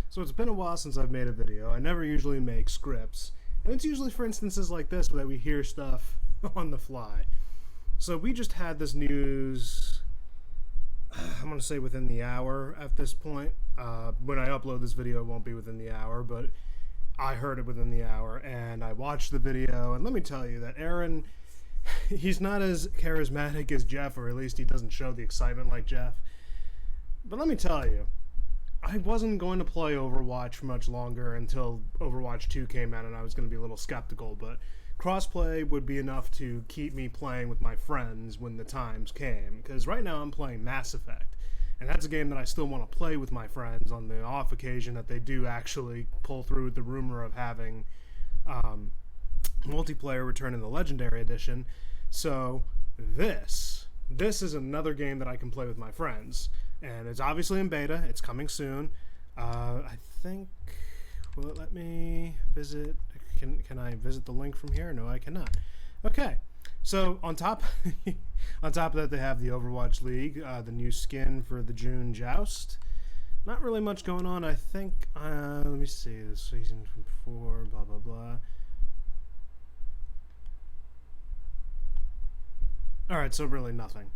So it's been a while since I've made a video. I never usually make scripts, and it's usually for instances like this where we hear stuff on the fly. So we just had this news, I'm going to say within the hour at this point. When I upload this video, it won't be within the hour, but I heard it within the hour, and I watched the video, and let me tell you that Aaron, he's not as charismatic as Jeff, or at least he doesn't show the excitement like Jeff. But let me tell you, I wasn't going to play Overwatch for much longer until Overwatch 2 came out, and I was going to be a little skeptical, but Crossplay would be enough to keep me playing with my friends when the times came, because right now I'm playing Mass Effect, and that's a game that I still want to play with my friends on the off occasion that they do actually pull through the rumor of having multiplayer return in the Legendary Edition. So this is another game that I can play with my friends, and it's obviously in beta. It's coming soon. I think, will it let me visit? Can I visit the link from here? No, I cannot. Okay, so on top on top of that, they have the Overwatch League, the new skin for the June Joust. Not really much going on. I think, let me see, the season from before, blah, blah, blah. Alright, so really nothing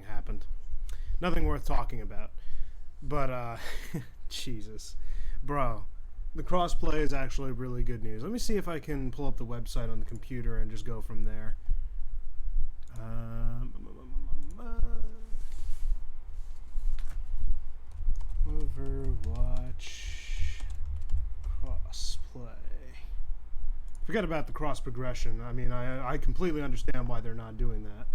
happened. Nothing worth talking about. But, Jesus. Bro, the crossplay is actually really good news. Let me see if I can pull up the website on the computer and just go from there. Overwatch crossplay. Forget about the cross progression. I mean, I completely understand why they're not doing that.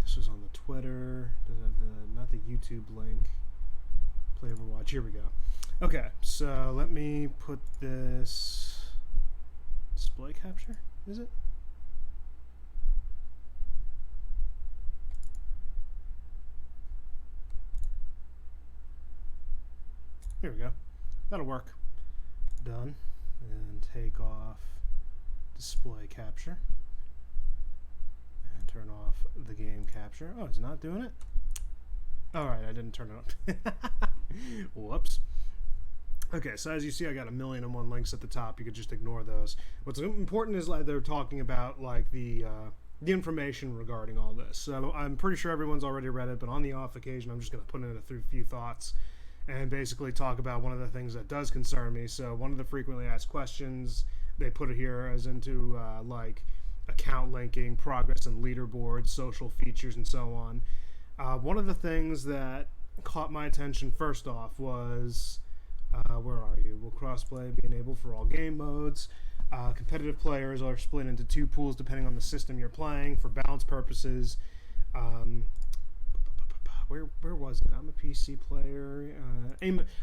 This was on the Twitter. Does it have not the YouTube link? Play Overwatch. Here we go. Okay, so let me put this display capture. Is it? Here we go. That'll work. Done. And take off display capture. And turn off the game capture. Oh, it's not doing it? Alright, I didn't turn it on. Whoops. Okay, so as you see, I got 1,000,001 links at the top. You could just ignore those. What's important is like they're talking about like the information regarding all this. So I'm pretty sure everyone's already read it, but on the off occasion, I'm just going to put in a few thoughts and basically talk about one of the things that does concern me. So one of the frequently asked questions, they put it here as into like account linking, progress and leaderboards, social features, and so on. One of the things that caught my attention first off was, where are you? Will crossplay be enabled for all game modes? Competitive players are split into two pools depending on the system you're playing for balance purposes. Where was it? I'm a PC player.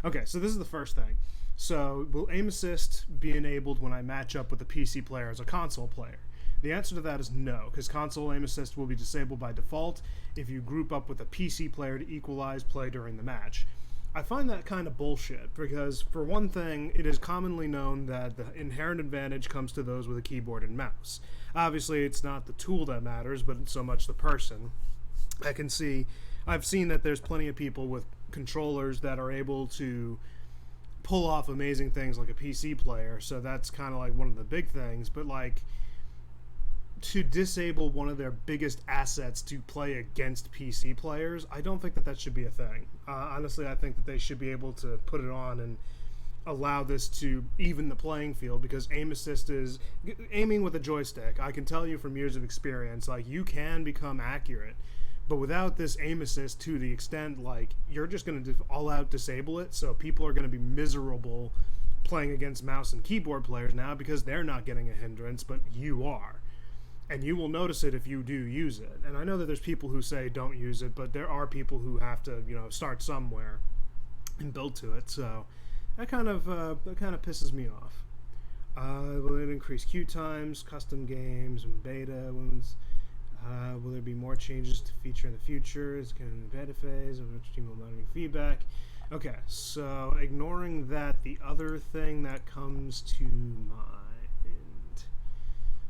Okay, so this is the first thing. So, will aim assist be enabled when I match up with a PC player as a console player? The answer to that is no, because console aim assist will be disabled by default if you group up with a PC player to equalize play during the match. I find that kind of bullshit, because for one thing, it is commonly known that the inherent advantage comes to those with a keyboard and mouse. Obviously, it's not the tool that matters, but so much the person. I've seen that there's plenty of people with controllers that are able to pull off amazing things like a PC player, so that's kind of like one of the big things, but like to disable one of their biggest assets to play against PC players, I don't think that should be a thing. Honestly, I think that they should be able to put it on and allow this to even the playing field, because aim assist is aiming with a joystick. I can tell you from years of experience, like, you can become accurate, but without this aim assist, to the extent like you're just going to all out disable it, so people are going to be miserable playing against mouse and keyboard players now because they're not getting a hindrance, but you are. And you will notice it if you do use it. And I know that there's people who say don't use it, but there are people who have to, start somewhere and build to it. So that kind of pisses me off. Will it increase queue times, custom games, and beta? Will there be more changes to feature in the future? Is it going to be beta phase? Of which team will monitoring feedback? Okay, so ignoring that, the other thing that comes to mind.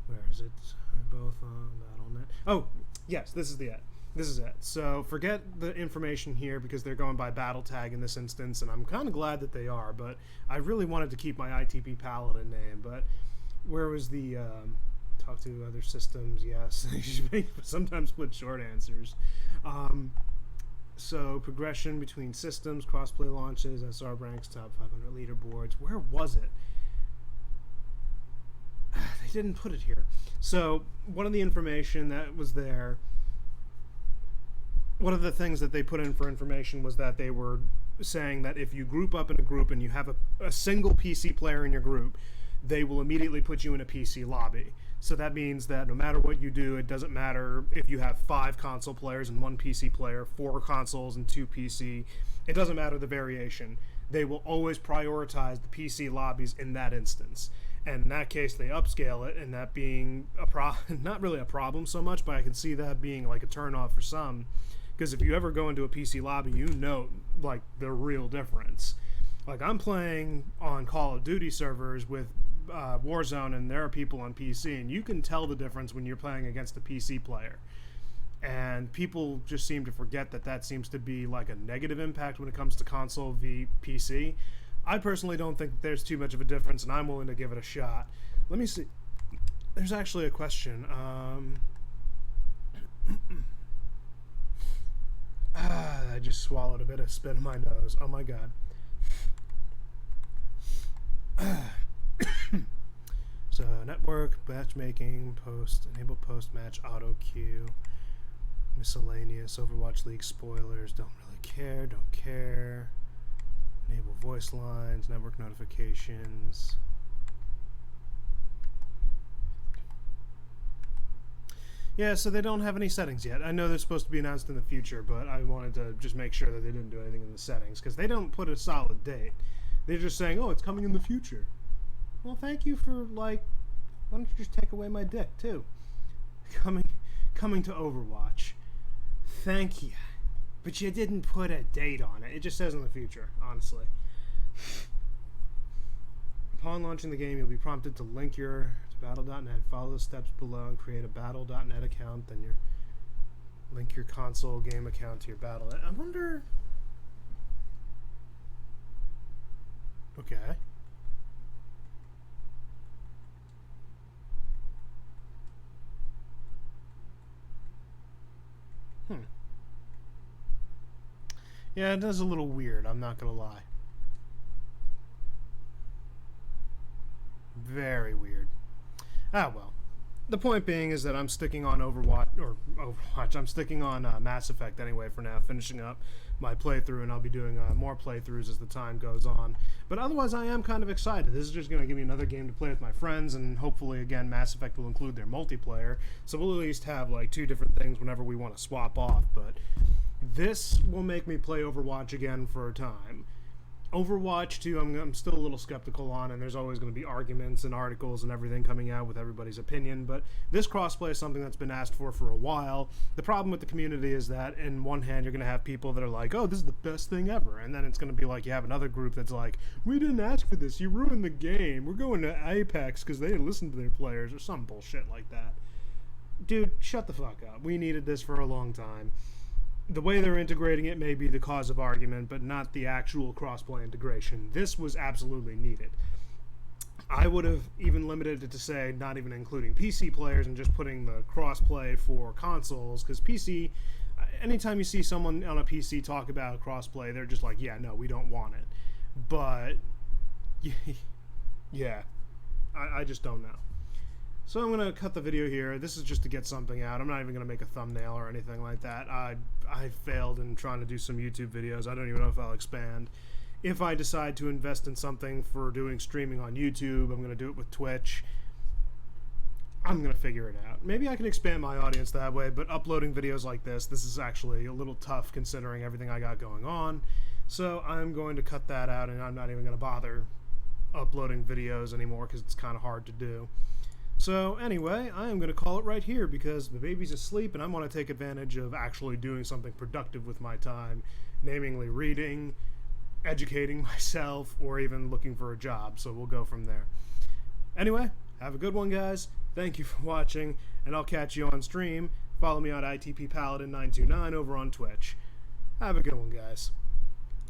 Where is it? Are both on BattleNet? Oh, yes, this is the ad. This is it. So forget the information here because they're going by battle tag in this instance, and I'm kind of glad that they are, but I really wanted to keep my ITP Paladin name, but where was the talk to other systems? Yes. Sometimes put short answers. So progression between systems, crossplay launches, SR ranks, top 500 leaderboards. Where was it? They didn't put it here. So one of the information that was there, one of the things that they put in for information was that they were saying that if you group up in a group and you have a single PC player in your group, they will immediately put you in a PC lobby. So that means that no matter what you do, it doesn't matter if you have 5 console players and 1 PC player, 4 consoles and 2 PC. It doesn't matter the variation. They will always prioritize the PC lobbies in that instance. And in that case, they upscale it, and that being not really a problem so much, but I can see that being like a turnoff for some. Because if you ever go into a PC lobby, you know, like, the real difference. Like, I'm playing on Call of Duty servers with Warzone, and there are people on PC, and you can tell the difference when you're playing against a PC player. And people just seem to forget that that seems to be like a negative impact when it comes to console v PC. I personally don't think that there's too much of a difference, and I'm willing to give it a shot. Let me see. There's actually a question. I just swallowed a bit of spit in my nose. Oh my god. So, network, matchmaking, post, enable post-match, auto-queue, miscellaneous, Overwatch League spoilers, don't really care, don't care, enable voice lines, network notifications. Yeah, so they don't have any settings yet. I know they're supposed to be announced in the future, but I wanted to just make sure that they didn't do anything in the settings, because they don't put a solid date. They're just saying, oh, it's coming in the future. Well, thank you for, like, why don't you just take away my dick, too? Coming to Overwatch. Thank you. But you didn't put a date on it. It just says in the future, honestly. Upon launching the game, you'll be prompted to link your to battle.net, follow the steps below, and create a battle.net account. Then link your console game account to your battle.net. I wonder... Okay. Yeah, it is a little weird, I'm not gonna lie. Very weird. Ah, well. The point being is that I'm sticking on Overwatch, I'm sticking on Mass Effect anyway for now, finishing up my playthrough, and I'll be doing more playthroughs as the time goes on. But otherwise, I am kind of excited. This is just going to give me another game to play with my friends, and hopefully, again, Mass Effect will include their multiplayer, so we'll at least have, like, 2 different things whenever we want to swap off, but this will make me play Overwatch again for a time. Overwatch 2, I'm still a little skeptical on, and there's always going to be arguments and articles and everything coming out with everybody's opinion, but this crossplay is something that's been asked for a while. The problem with the community is that, in one hand, you're going to have people that are like, oh, this is the best thing ever, and then it's going to be like you have another group that's like, we didn't ask for this, you ruined the game, we're going to Apex because they didn't listen to their players, or some bullshit like that. Dude, shut the fuck up. We needed this for a long time. The way they're integrating it may be the cause of argument, but not the actual crossplay integration. This was absolutely needed. I would have even limited it to say not even including PC players and just putting the crossplay for consoles, because PC, anytime you see someone on a PC talk about crossplay, they're just like, yeah, no, we don't want it. But, yeah, I just don't know. So I'm going to cut the video here. This is just to get something out. I'm not even going to make a thumbnail or anything like that. I failed in trying to do some YouTube videos. I don't even know if I'll expand. If I decide to invest in something for doing streaming on YouTube, I'm going to do it with Twitch. I'm going to figure it out. Maybe I can expand my audience that way, but uploading videos like this is actually a little tough considering everything I got going on. So I'm going to cut that out, and I'm not even going to bother uploading videos anymore because it's kind of hard to do. So anyway, I am going to call it right here because the baby's asleep and I want to take advantage of actually doing something productive with my time, namely reading, educating myself, or even looking for a job. So we'll go from there. Anyway, have a good one, guys. Thank you for watching, and I'll catch you on stream Follow me on ITP Paladin 929 over on Twitch. Have a good one, guys.